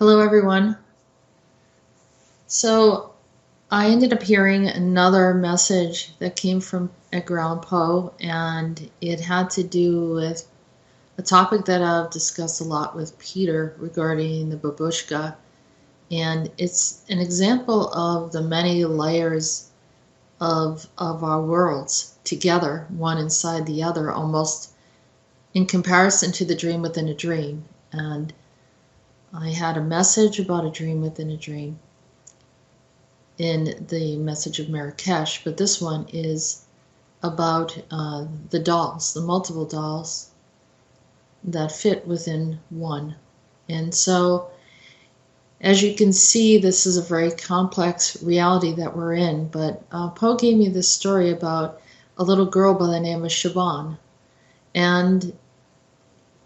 Hello, everyone. So I ended up hearing another message that came from Edgar Allan Poe, and it had to do with a topic that I've discussed a lot with Peter regarding the Babushka. And it's an example of the many layers of our worlds together, one inside the other, almost in comparison to the dream within a dream. And I had a message about a dream within a dream in the message of Marrakesh, but this one is about the dolls, the multiple dolls that fit within one. And so, as you can see, this is a very complex reality that we're in, but Poe gave me this story about a little girl by the name of Siobhan. And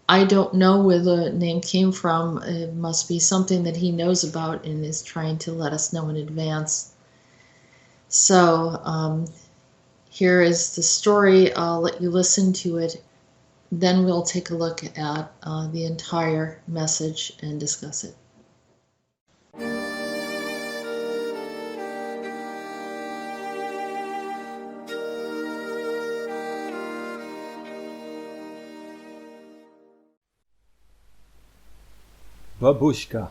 I don't know where the name came from. It must be something that he knows about and is trying to let us know in advance. So here is the story. I'll let you listen to it. Then we'll take a look at the entire message and discuss it. Babushka.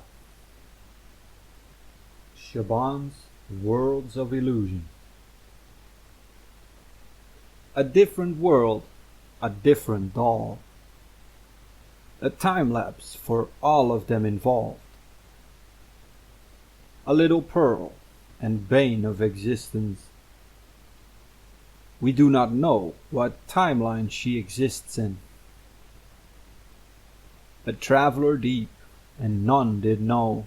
Siobhan's Worlds of Illusion. A different world, a different doll. A time-lapse for all of them involved. A little pearl and bane of existence. We do not know what timeline she exists in. A traveler deep, and none did know.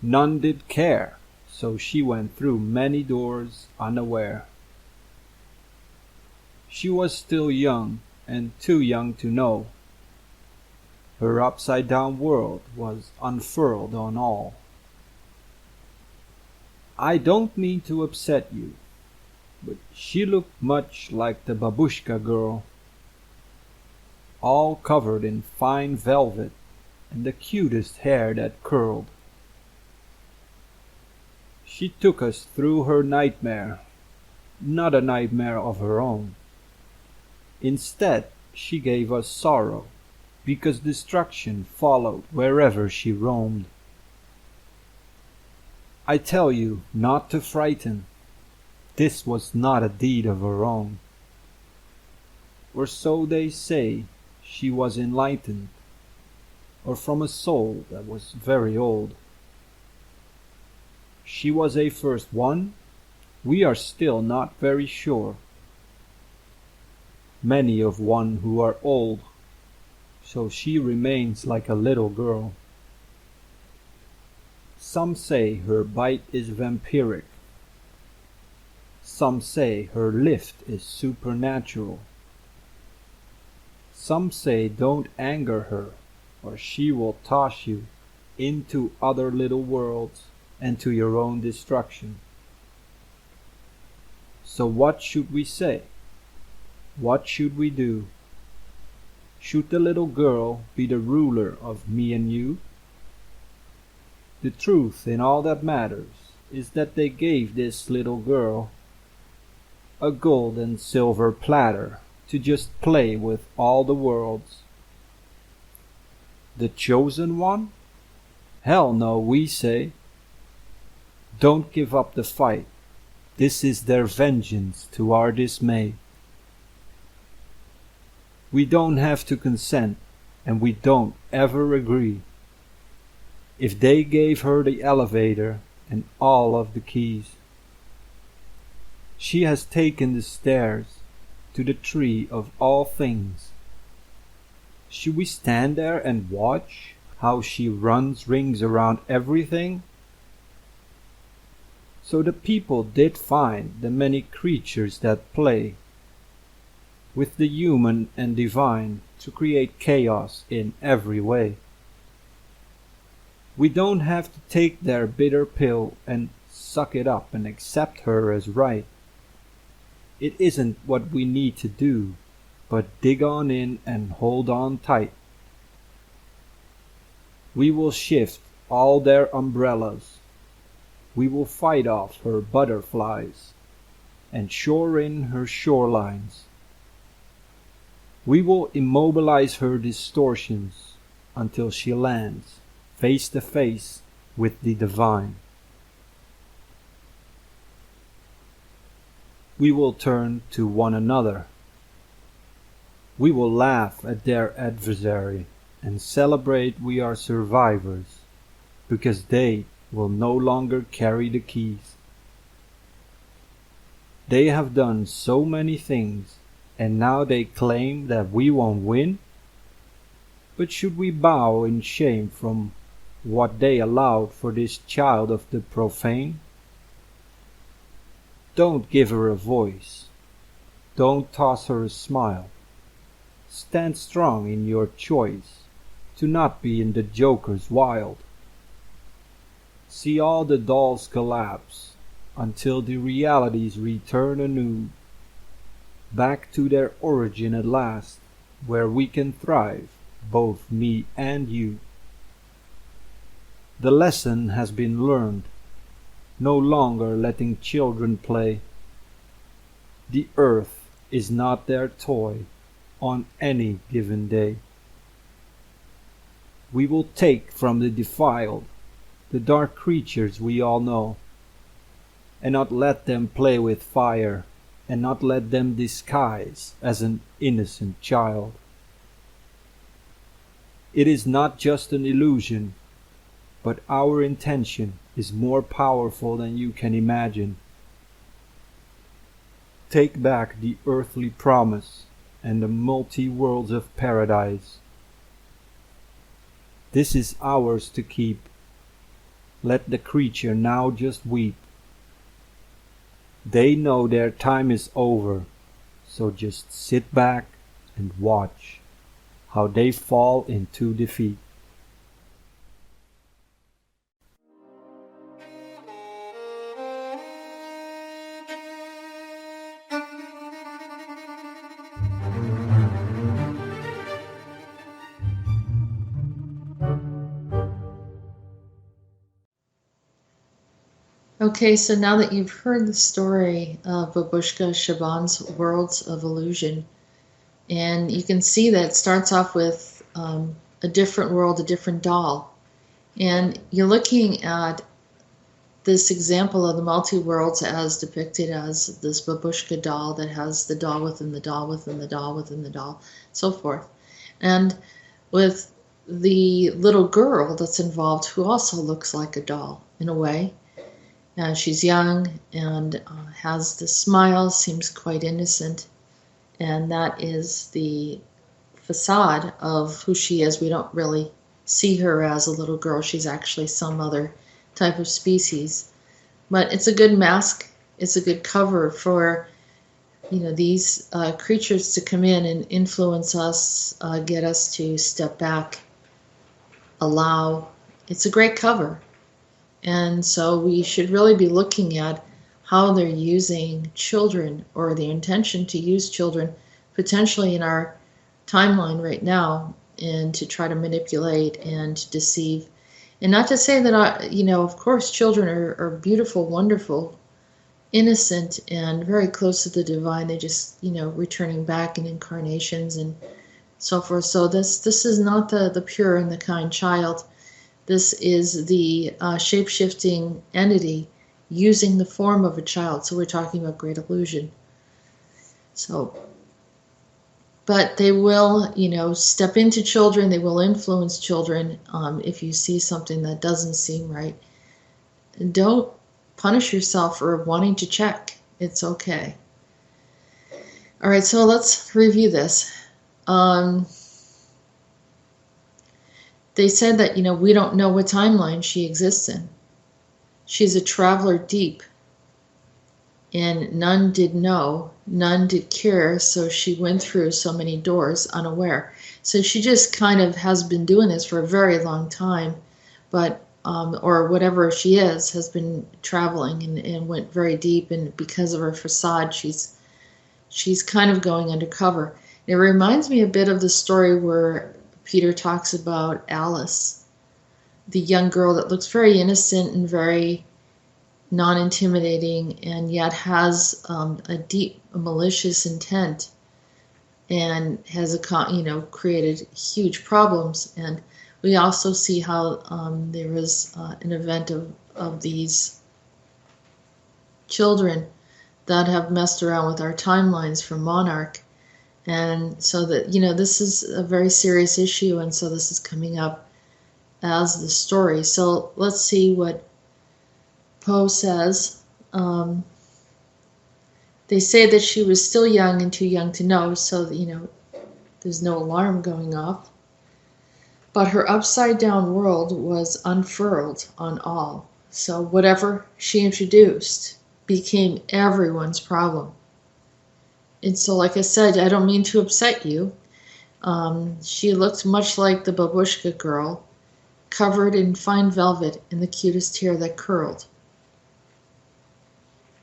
None did care, so she went through many doors unaware. She was still young, and too young to know. Her upside-down world was unfurled on all. I don't mean to upset you, but she looked much like the Babushka girl, all covered in fine velvet and the cutest hair that curled. She took us through her nightmare, not a nightmare of her own. Instead, she gave us sorrow, because destruction followed wherever she roamed. I tell you not to frighten. This was not a deed of her own. Or so they say, she was enlightened, or from a soul that was very old. She was a first one? We are still not very sure. Many of one who are old, so she remains like a little girl. Some say her bite is vampiric. Some say her lift is supernatural. Some say don't anger her, or she will toss you into other little worlds and to your own destruction. So what should we say? What should we do? Should the little girl be the ruler of me and you? The truth in all that matters is that they gave this little girl a gold and silver platter to just play with all the worlds. The chosen one? Hell no, we say. Don't give up the fight. This is their vengeance to our dismay. We don't have to consent, and we don't ever agree. If they gave her the elevator and all of the keys. She has taken the stairs to the tree of all things. Should we stand there and watch how she runs rings around everything? So the people did find the many creatures that play with the human and divine to create chaos in every way. We don't have to take their bitter pill and suck it up and accept her as right. It isn't what we need to do, but dig on in and hold on tight. We will shift all their umbrellas. We will fight off her butterflies and shore in her shorelines. We will immobilize her distortions until she lands face to face with the divine. We will turn to one another. We will laugh at their adversary and celebrate we are survivors, because they will no longer carry the keys. They have done so many things, and now they claim that we won't win? But should we bow in shame from what they allowed for this child of the profane? Don't give her a voice. Don't toss her a smile. Stand strong in your choice to not be in the joker's wild. See all the dolls collapse until the realities return anew, back to their origin at last, where we can thrive, both me and you. The lesson has been learned, no longer letting children play. The earth is not their toy on any given day. We will take from the defiled the dark creatures we all know, and not let them play with fire, and not let them disguise as an innocent child. It is not just an illusion, but our intention is more powerful than you can imagine. Take back the earthly promise and the multi-worlds of paradise. This is ours to keep. Let the creature now just weep. They know their time is over, so just sit back and watch how they fall into defeat. Okay, so now that you've heard the story of Babushka Siobhan's Worlds of Illusion, and you can see that it starts off with a different world, a different doll. And you're looking at this example of the multi-worlds as depicted as this Babushka doll that has the doll within the doll within the doll within the doll, so forth. And with the little girl that's involved who also looks like a doll in a way. She's young and has the smile, seems quite innocent, and that is the facade of who she is. We don't really see her as a little girl. She's actually some other type of species. But it's a good mask. It's a good cover for these creatures to come in and influence us, get us to step back, allow. It's a great cover. And so we should really be looking at how they're using children, or the intention to use children potentially in our timeline right now, and to try to manipulate and to deceive. And not to say that, of course, children are beautiful, wonderful, innocent, and very close to the divine. They just, returning back in incarnations and so forth. So this is not the pure and the kind child. This is the shape-shifting entity using the form of a child. So we're talking about great illusion. So, but they will, step into children. They will influence children. If you see something that doesn't seem right, don't punish yourself for wanting to check. It's okay. All right, so let's review this. They said that, we don't know what timeline she exists in. She's a traveler deep, and none did know, none did care, so she went through so many doors unaware. So she just kind of has been doing this for a very long time, but or whatever she is, has been traveling and went very deep, and because of her facade, she's kind of going undercover. It reminds me a bit of the story where Peter talks about Alice, the young girl that looks very innocent and very non-intimidating, and yet has a deep, malicious intent, and has created huge problems. And we also see how there is an event of these children that have messed around with our timelines for Monarch. And so that, this is a very serious issue, and so this is coming up as the story. So let's see what Poe says. They say that she was still young and too young to know, so that, there's no alarm going off. But her upside-down world was unfurled on all. So whatever she introduced became everyone's problem. And so, like I said, I don't mean to upset you. She looked much like the Babushka girl, covered in fine velvet and the cutest hair that curled.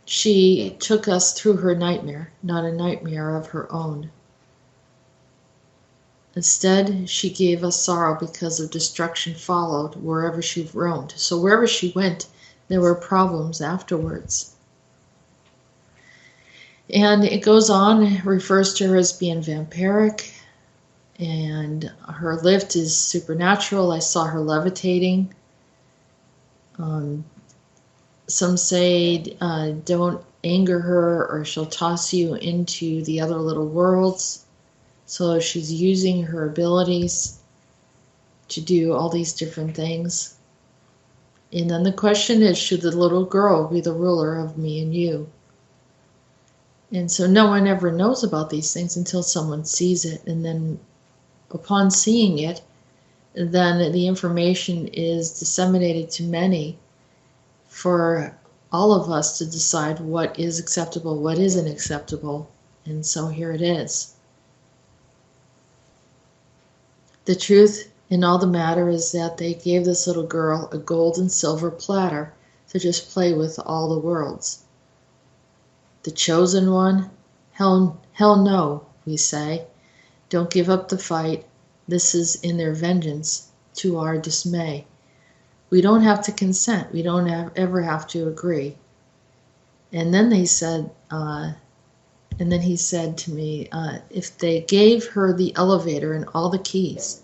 She took us through her nightmare, not a nightmare of her own. Instead, she gave us sorrow because of destruction followed wherever she roamed. So wherever she went, there were problems afterwards. And it goes on, it refers to her as being vampiric, and her lift is supernatural. I saw her levitating. Some say don't anger her or she'll toss you into the other little worlds. So she's using her abilities to do all these different things. And then the question is, should the little girl be the ruler of me and you? And so no one ever knows about these things until someone sees it. And then upon seeing it, then the information is disseminated to many for all of us to decide what is acceptable, what isn't acceptable. And so here it is. The truth in all the matter is that they gave this little girl a gold and silver platter to just play with all the worlds. The chosen one? Hell no, we say. Don't give up the fight. This is in their vengeance, to our dismay. We don't have to consent. We don't ever have to agree. And then he said to me, if they gave her the elevator and all the keys,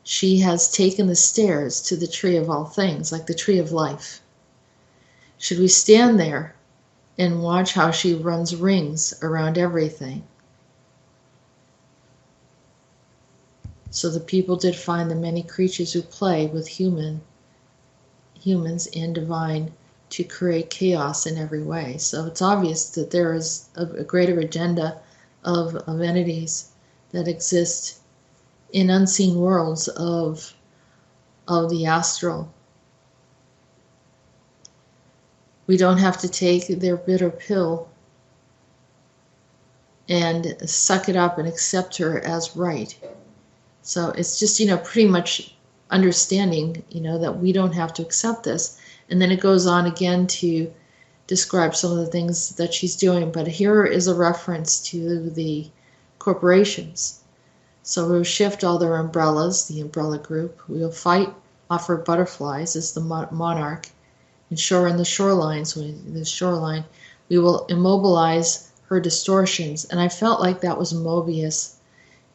she has taken the stairs to the tree of all things, like the tree of life. Should we stand there and watch how she runs rings around everything? So the people did find the many creatures who play with humans and divine to create chaos in every way. So it's obvious that there is a greater agenda of entities that exist in unseen worlds of the astral. We don't have to take their bitter pill and suck it up and accept her as right. So it's just, pretty much understanding, that we don't have to accept this. And then it goes on again to describe some of the things that she's doing. But here is a reference to the corporations. So we'll shift all their umbrellas, the umbrella group. We'll fight, offer butterflies as the monarch, and shore the shoreline. We will immobilize her distortions. And I felt like that was Mobius.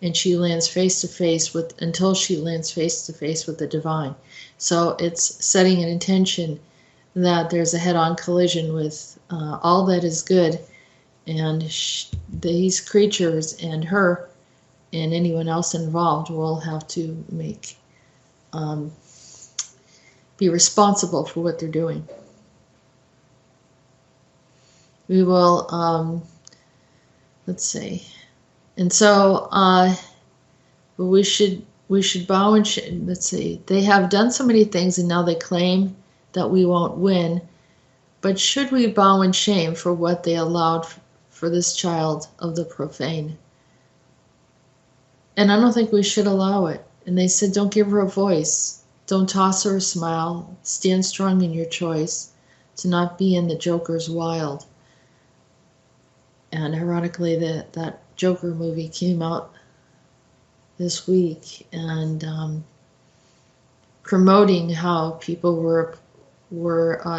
And she lands face to face until she lands face to face with the divine. So it's setting an intention that there's a head-on collision with all that is good, and these creatures and her and anyone else involved will have to be responsible for what they're doing. We will, let's see. And so we should bow and let's see. They have done so many things, and now they claim that we won't win. But should we bow in shame for what they allowed for this child of the profane? And I don't think we should allow it. And they said, don't give her a voice. Don't toss her a smile. Stand strong in your choice to not be in the Joker's wild. And ironically, that Joker movie came out this week, and promoting how people were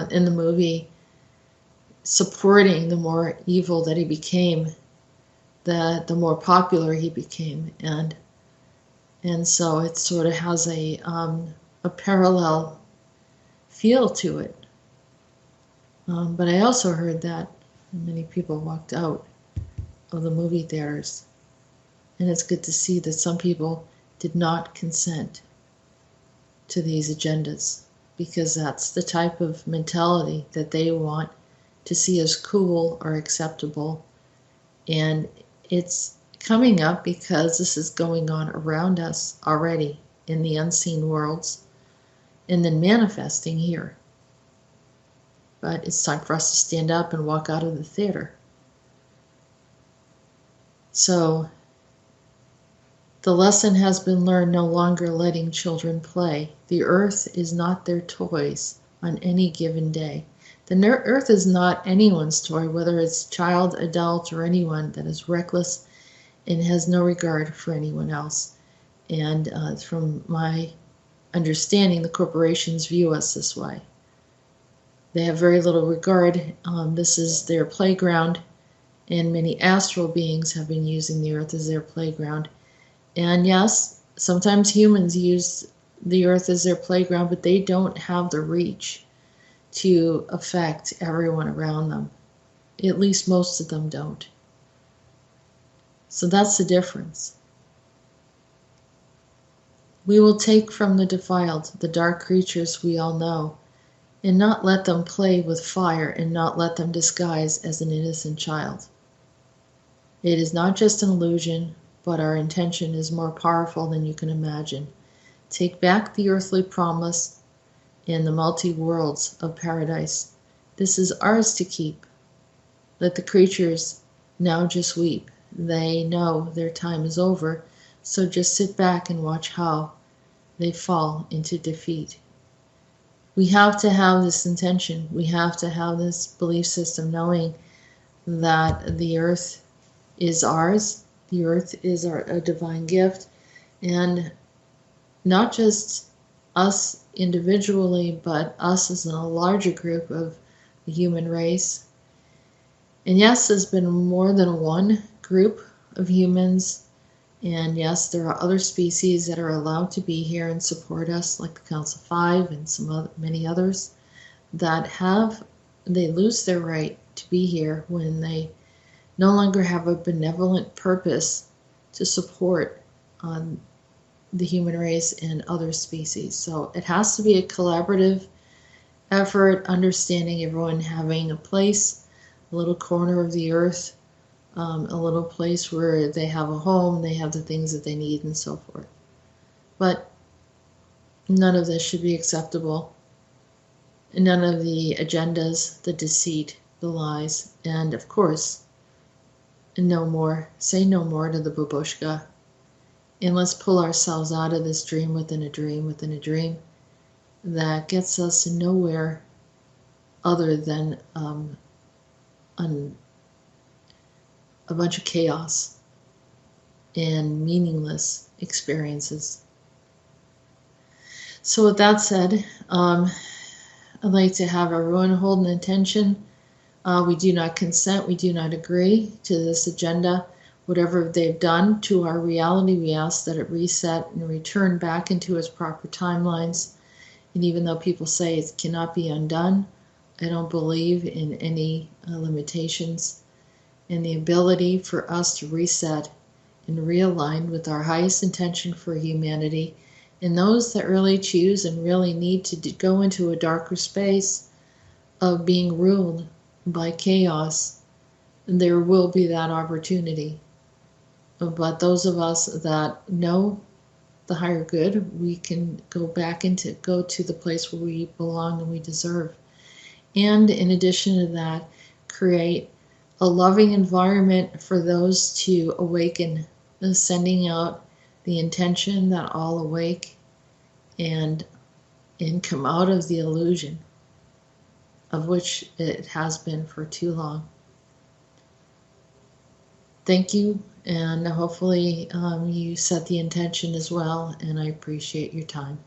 in the movie supporting the more evil that he became, that the more popular he became, and so it sort of has a parallel feel to it. But I also heard that many people walked out of the movie theaters, and it's good to see that some people did not consent to these agendas, because that's the type of mentality that they want to see as cool or acceptable. And it's coming up because this is going on around us already in the unseen worlds and then manifesting here. But it's time for us to stand up and walk out of the theater. So the lesson has been learned: no longer letting children play. The earth is not their toys on any given day. The earth is not anyone's toy, whether it's child, adult, or anyone that is reckless and has no regard for anyone else. And from my understanding, the corporations view us this way. They have very little regard. This is their playground, and many astral beings have been using the earth as their playground. And yes, sometimes humans use the earth as their playground, but they don't have the reach to affect everyone around them. At least most of them don't. So that's the difference. We will take from the defiled the dark creatures we all know, and not let them play with fire, and not let them disguise as an innocent child. It is not just an illusion, but our intention is more powerful than you can imagine. Take back the earthly promise and the multi-worlds of paradise. This is ours to keep. Let the creatures now just weep. They know their time is over, so just sit back and watch how they fall into defeat. We have to have this intention. We have to have this belief system, knowing that the earth is ours. The earth is a divine gift, and not just us individually, but us as a larger group of the human race. And yes, there's been more than one group of humans, and yes, there are other species that are allowed to be here and support us, like the Council 5 and many others that they lose their right to be here when they no longer have a benevolent purpose to support the human race and other species. So it has to be a collaborative effort, understanding everyone having a place, a little corner of the earth, a little place where they have a home, they have the things that they need, and so forth. But none of this should be acceptable. None of the agendas, the deceit, the lies, and of course, no more. Say no more to the Babushka. And let's pull ourselves out of this dream within a dream within a dream that gets us nowhere other than a bunch of chaos and meaningless experiences. So with that said, I'd like to have everyone hold an intention. We do not consent, we do not agree to this agenda. Whatever they've done to our reality, we ask that it reset and return back into its proper timelines. And even though people say it cannot be undone, I don't believe in any limitations. And the ability for us to reset and realign with our highest intention for humanity. And those that really choose and really need to go into a darker space of being ruled by chaos, there will be that opportunity. But those of us that know the higher good, we can go to the place where we belong and we deserve. And in addition to that, create a loving environment for those to awaken, sending out the intention that all awake and come out of the illusion of which it has been for too long. Thank you, and hopefully you set the intention as well, and I appreciate your time.